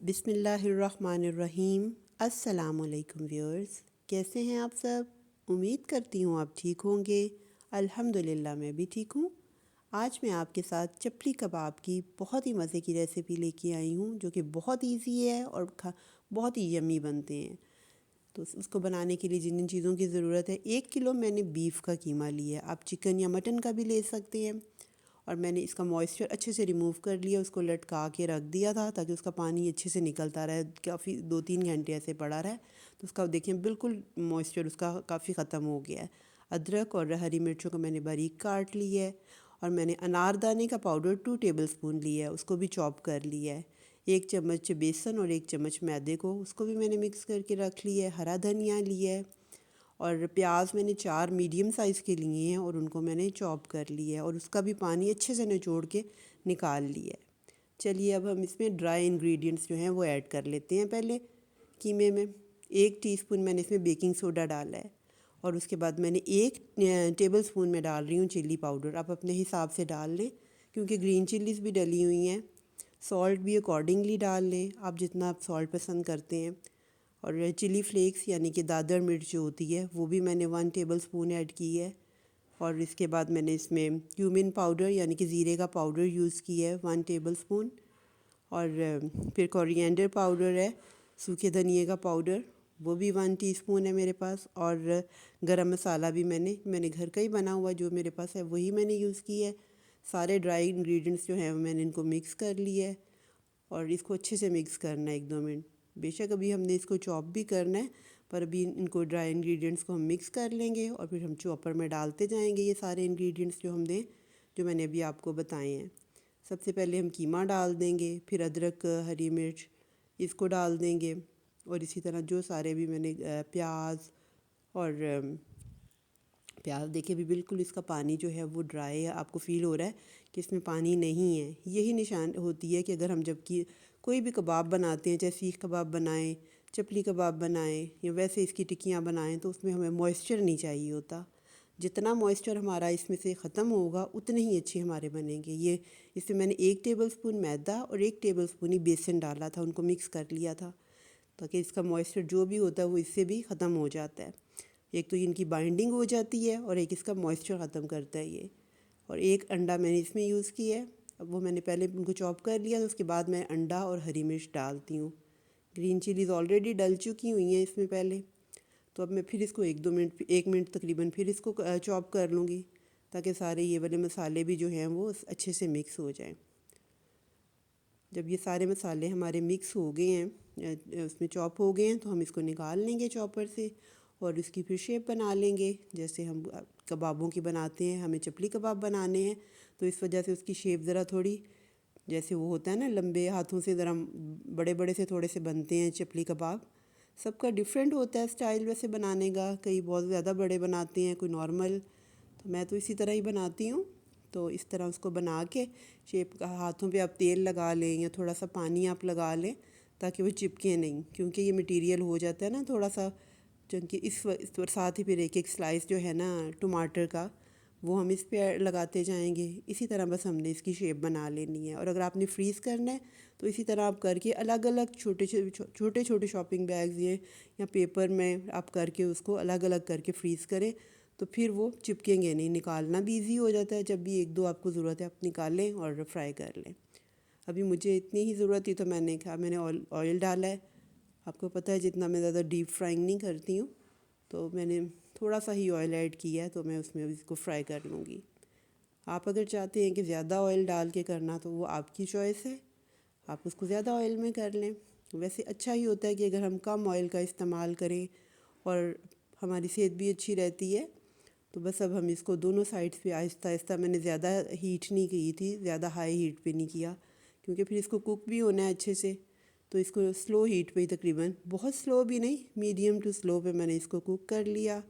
बिस्मिल्लाहिर्रहमानिर्रहीम। अस्सलामुअलैकुम व्यूअर्स, कैसे हैं आप सब? उम्मीद करती हूँ आप ठीक होंगे। अल्हम्दुलिल्लाह मैं भी ठीक हूँ। आज मैं आपके साथ चपली कबाब की बहुत ही मज़े की रेसिपी लेके आई हूँ, जो कि बहुत इजी है और बहुत ही यम्मी बनते हैं। तो उसको बनाने के लिए जिन जिन चीज़ों की ज़रूरत है, 1 किलो मैंने बीफ का कीमा लिया है। आप चिकन या मटन का भी ले सकते हैं। और मैंने इसका मॉइस्चर अच्छे से रिमूव कर लिया, उसको लटका के रख दिया था ताकि उसका पानी अच्छे से निकलता रहे। काफ़ी 2-3 घंटे ऐसे पड़ा रहा तो उसका देखिए बिल्कुल मॉइस्चर उसका काफ़ी ख़त्म हो गया है। अदरक और हरी मिर्चों को मैंने बारीक काट लिया है। और मैंने अनारदाने का पाउडर 2 टेबलस्पून लिया है, उसको भी चॉप कर लिया है। 1 चम्मच बेसन और 1 चम्मच मैदे को, उसको भी मैंने मिक्स करके रख लिया है। हरा धनिया लिया है और प्याज मैंने 4 मीडियम साइज़ के लिए हैं और उनको मैंने चॉप कर लिया है और उसका भी पानी अच्छे से निचोड़ के निकाल लिया है। चलिए अब हम इसमें ड्राई इंग्रेडिएंट्स जो हैं वो ऐड कर लेते हैं। पहले कीमे में 1 टीस्पून मैंने इसमें बेकिंग सोडा डाला है और उसके बाद मैंने 1 टेबलस्पून में डाल रही हूँ चिल्ली पाउडर। आप अपने हिसाब से डाल लें क्योंकि ग्रीन चिल्लीज़ भी डली हुई हैं। सॉल्ट भी अकॉर्डिंगली डाल लें, आप जितना आप सॉल्ट पसंद करते हैं। और चिली फ्लेक्स यानी कि दादर मिर्च जो होती है वो भी मैंने 1 टेबलस्पून ऐड की है। और इसके बाद मैंने इसमें क्यूमिन पाउडर यानी कि ज़ीरे का पाउडर यूज़ किया है 1 टेबलस्पून। और फिर कोरिएंडर पाउडर है, सूखे धनिए का पाउडर, वो भी 1 टीस्पून है मेरे पास। और गरम मसाला भी मैंने घर का ही बना हुआ जो मेरे पास है वही मैंने यूज़ किया है। सारे ड्राई इंग्रेडिएंट्स जो हैं मैंने इनको मिक्स कर लिया है और इसको अच्छे से मिक्स करना है 1-2 मिनट। बेशक अभी हमने इसको चॉप भी करना है, पर अभी इनको ड्राई इंग्रेडिएंट्स को हम मिक्स कर लेंगे और फिर हम चॉपर में डालते जाएंगे ये सारे इंग्रेडिएंट्स जो हम दें, जो मैंने अभी आपको बताए हैं। सबसे पहले हम कीमा डाल देंगे, फिर अदरक हरी मिर्च इसको डाल देंगे और इसी तरह जो सारे भी मैंने प्याज और प्याज देखिए भी बिल्कुल इसका पानी जो है वो ड्राई है, आपको फ़ील हो रहा है कि इसमें पानी नहीं है। यही निशान होती है कि अगर हम जबकि कोई भी कबाब बनाते हैं, चाहे सीख कबाब बनाएं, चपली कबाब बनाएं या वैसे इसकी टिक्कियाँ बनाएं, तो उसमें हमें मॉइस्चर नहीं चाहिए होता। जितना मॉइस्चर हमारा इसमें से ख़त्म होगा उतने ही अच्छे हमारे बनेंगे। ये इसमें मैंने 1 टेबलस्पून मैदा और 1 टेबलस्पून ही बेसन डाला था, उनको मिक्स कर लिया था ताकि इसका मॉइस्चर जो भी होता है वो इससे भी ख़त्म हो जाता है। एक तो इनकी बाइंडिंग हो जाती है और एक इसका मॉइस्चर ख़त्म करता है ये। और 1 अंडा मैंने इसमें यूज़ किया है। अब वो मैंने पहले उनको चॉप कर लिया, तो उसके बाद मैं अंडा और हरी मिर्च डालती हूँ। ग्रीन चिलीज़ ऑलरेडी डल चुकी हुई हैं इसमें पहले। तो अब मैं फिर इसको 1-2 मिनट 1 मिनट तकरीबन फिर इसको चॉप कर लूँगी ताकि सारे ये वाले मसाले भी जो हैं वो अच्छे से मिक्स हो जाएं। जब ये सारे मसाले हमारे मिक्स हो गए हैं, उसमें चॉप हो गए हैं, तो हम इसको निकाल लेंगे चॉपर से और इसकी फिर शेप बना लेंगे जैसे हम कबाबों की बनाते हैं। हमें चपली कबाब बनाने हैं तो इस वजह से उसकी शेप ज़रा थोड़ी जैसे वो होता है ना, लंबे हाथों से ज़रा बड़े बड़े से थोड़े से बनते हैं चपली कबाब। सबका डिफरेंट होता है स्टाइल वैसे बनाने का, कई बहुत ज़्यादा बड़े बनाते हैं, कोई नॉर्मल। तो मैं तो इसी तरह ही बनाती हूँ। तो इस तरह उसको बना के शेप का हाथों पे आप तेल लगा लें या थोड़ा सा पानी आप लगा लें ताकि वो चिपके नहीं, क्योंकि ये मटेरियल हो जाता है ना थोड़ा सा क्योंकि इस पर साथ ही फिर एक स्लाइस जो है ना टमाटर का वो हम इस पे लगाते जाएंगे। इसी तरह बस हमने इसकी शेप बना लेनी है। और अगर आपने फ्रीज़ करना है तो इसी तरह आप करके अलग अलग छोटे छोटे शॉपिंग बैग्स ये या पेपर में आप करके उसको अलग अलग करके फ्रीज़ करें, तो फिर वो चिपकेंगे नहीं। निकालना भी ईजी हो जाता है, जब भी 1-2 आपको ज़रूरत है आप निकाल लें और फ्राई कर लें। अभी मुझे इतनी ही ज़रूरत थी तो मैंने कहा मैंने ऑयल डाला है। आपको पता है जितना मैं ज़्यादा डीप फ्राइंग नहीं करती हूँ, तो मैंने थोड़ा सा ही ऑयल ऐड किया है, तो मैं उसमें इसको फ्राई कर लूँगी। आप अगर चाहते हैं कि ज़्यादा ऑयल डाल के करना तो वो आपकी चॉइस है, आप उसको ज़्यादा ऑयल में कर लें। वैसे अच्छा ही होता है कि अगर हम कम ऑयल का इस्तेमाल करें और हमारी सेहत भी अच्छी रहती है। तो बस अब हम इसको दोनों साइड्स पे आहिस्ता आहिस्ता, मैंने ज़्यादा हीट नहीं की थी, ज़्यादा हाई हीट पे नहीं किया क्योंकि फिर इसको कुक भी होना है अच्छे से। तो इसको स्लो हीट पे ही, तकरीबन बहुत स्लो भी नहीं, मीडियम टू स्लो पे मैंने इसको कुक कर लिया।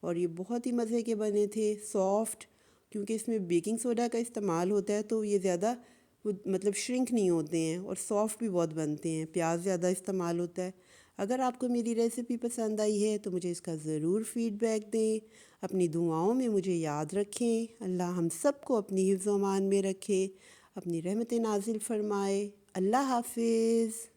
और ये बहुत ही मज़े के बने थे, सॉफ्ट। क्योंकि इसमें बेकिंग सोडा का इस्तेमाल होता है तो ये ज़्यादा मतलब श्रिंक नहीं होते हैं और सॉफ्ट भी बहुत बनते हैं। प्याज ज़्यादा इस्तेमाल होता है। अगर आपको मेरी रेसिपी पसंद आई है तो मुझे इसका ज़रूर फ़ीडबैक दें। अपनी दुआओं में मुझे याद रखें। अल्लाह हम सब को अपनी हिफ्ज़-ओ-अमान में रखे, अपनी रहमत नाज़िल फ़रमाए। अल्लाह हाफ़िज़।